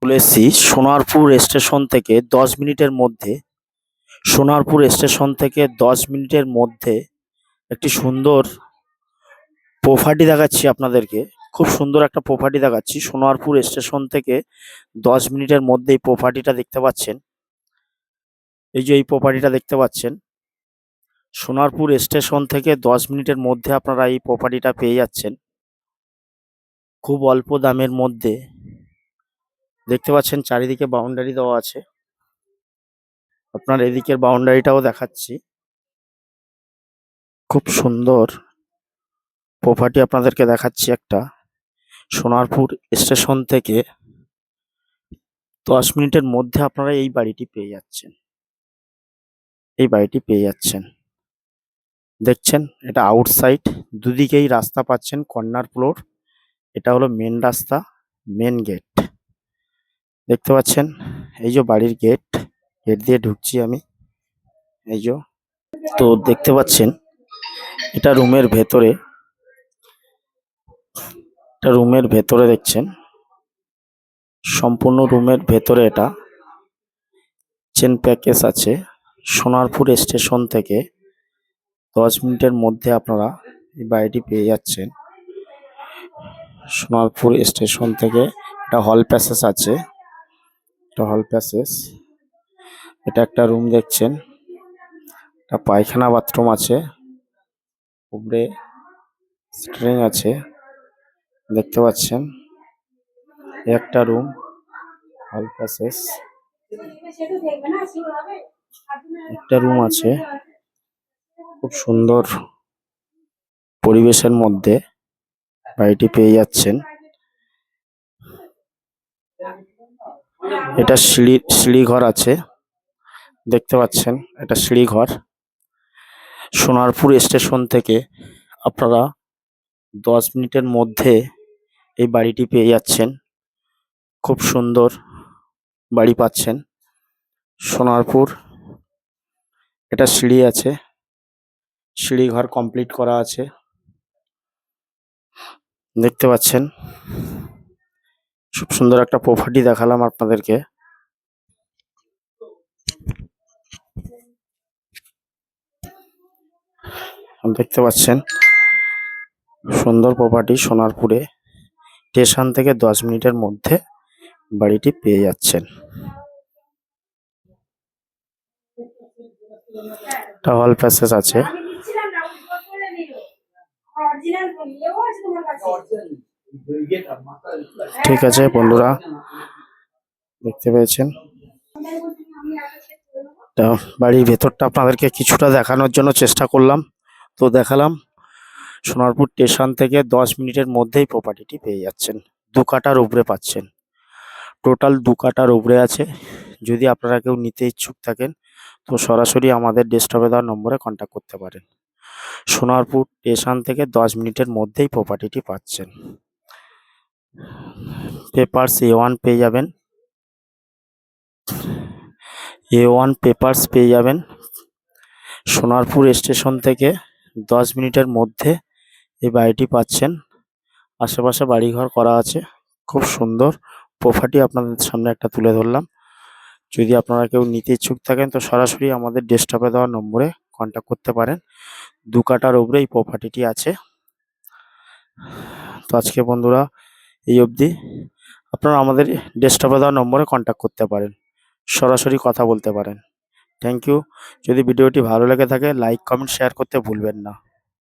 চলে এসেছি সোনারপুর স্টেশন থেকে 10 মিনিটের মধ্যে। সোনারপুর স্টেশন থেকে 10 মিনিটের মধ্যে একটি সুন্দর প্রপার্টি দেখাচ্ছি আপনাদেরকে। খুব সুন্দর একটা প্রপার্টি দেখাচ্ছি। সোনারপুর স্টেশন থেকে 10 মিনিটের মধ্যে এই প্রপার্টিটা দেখতে পাচ্ছেন। এই যে এই প্রপার্টিটা দেখতে পাচ্ছেন, সোনারপুর স্টেশন থেকে 10 মিনিটের মধ্যে আপনারা এই প্রপার্টিটা পেয়ে যাচ্ছেন খুব অল্প দামের মধ্যে। দেখতে পাচ্ছেন চারিদিকে বাউন্ডারি দেওয়া আছে। আপনার এদিকের বাউন্ডারিটাও দেখাচ্ছি। খুব সুন্দর প্রপার্টি আপনাদেরকে দেখাচ্ছি একটা। সোনারপুর স্টেশন থেকে 10 মিনিটের মধ্যে আপনারা এই বাড়িটি পেয়ে যাচ্ছেন। দেখছেন এটা আউটসাইড, দুদিকেই রাস্তা পাচ্ছেন, কর্নার ফ্লোর। এটা হলো মেন রাস্তা, মেন গেট দেখতে পাচ্ছেন। এই যে বাড়ির গেট দিয়ে ঢুকছি আমি। এই যে তো দেখতে পাচ্ছেন এটা রুমের ভেতরে দেখছেন, সম্পূর্ণ রুমের ভেতরে এটা চেন প্যাকেজ আছে। সোনারপুর স্টেশন থেকে 10 মিনিটের মধ্যে আপনারা এই বাড়িটি পেয়ে যাচ্ছেন। সোনারপুর স্টেশন থেকে একটা হল প্যাসেজ আছে, এটা একটা রুম দেখছেন, একটা পায়খানা বাথরুম আছে, উপরে স্ট্রিং আছে দেখতে পাচ্ছেন। একটা রুম, হল প্যাসেজ, একটা রুম আছে। খুব সুন্দর পরিবেশের মধ্যে বাড়িটি পেয়ে যাচ্ছেন। এটা সিঁড়ি ঘর আছে দেখতে পাচ্ছেন, এটা সিঁড়ি ঘর। সোনারপুর স্টেশন থেকে আপনারা 10 মিনিটের মধ্যে এই বাড়িটি পেয়ে যাচ্ছেন। খুব সুন্দর বাড়ি পাচ্ছেন সোনারপুর। এটা সিঁড়ি আছে, সিঁড়ি ঘর কমপ্লিট করা আছে দেখতে পাচ্ছেন। খুব সুন্দর একটা প্রপার্টি দেখালাম আপনাদেরকে। দেখতে পাচ্ছেন সুন্দর প্রপার্টি। সোনারপুরে স্টেশন থেকে 10 মিনিটের মধ্যে বাড়িটি পেয়ে যাচ্ছেন। হল প্যাসেজ আছে। ঠিক আছে বন্ধুরা, দেখতে পেয়েছেন বাড়ির ভেতরটা আপনাদেরকে কিছুটা দেখানোর জন্য চেষ্টা করলাম। তো দেখালাম সোনারপুর স্টেশন থেকে 10 মিনিটের মধ্যেই প্রপার্টিটি পেয়ে যাচ্ছেন। 2 কাঠার উপরে পাচ্ছেন, টোটাল 2 কাঠার উপরে আছে। যদি আপনারা কেউ নিতে ইচ্ছুক থাকেন তো সরাসরি আমাদের ডেস্কটপে দেওয়া নম্বরে কন্ট্যাক্ট করতে পারেন। সোনারপুর স্টেশন থেকে 10 মিনিটের মধ্যেই প্রপার্টিটি পাচ্ছেন। পেপারস A1 পেয়ে যাবেন, A1 পেপারস পেয়ে যাবেন। সোনারপুর স্টেশন থেকে 10 মিনিটের মধ্যে এই বাড়িটি পাচ্ছেন। আশেপাশে বাড়িঘর করা আছে। খুব সুন্দর প্রপার্টি আপনাদের সামনে একটা তুলে ধরলাম। যদি আপনারা কেউ নিতে ইচ্ছুক থাকেন তো সরাসরি আমাদের ডেস্কটপে দেওয়া নম্বরে কন্ট্যাক্ট করতে পারেন। 2 কাঠার উপরে এই প্রপার্টিটি আছে। তো আজকে বন্ধুরা এই অবধি। আপনারা আমাদের ডেস্কটপে দেওয়া নম্বরে কন্ট্যাক্ট করতে পারেন, সরাসরি কথা বলতে পারেন। Thank you. যদি ভিডিওটি ভালো লেগে থাকে লাইক, কমেন্ট, শেয়ার করতে ভুলবেন না।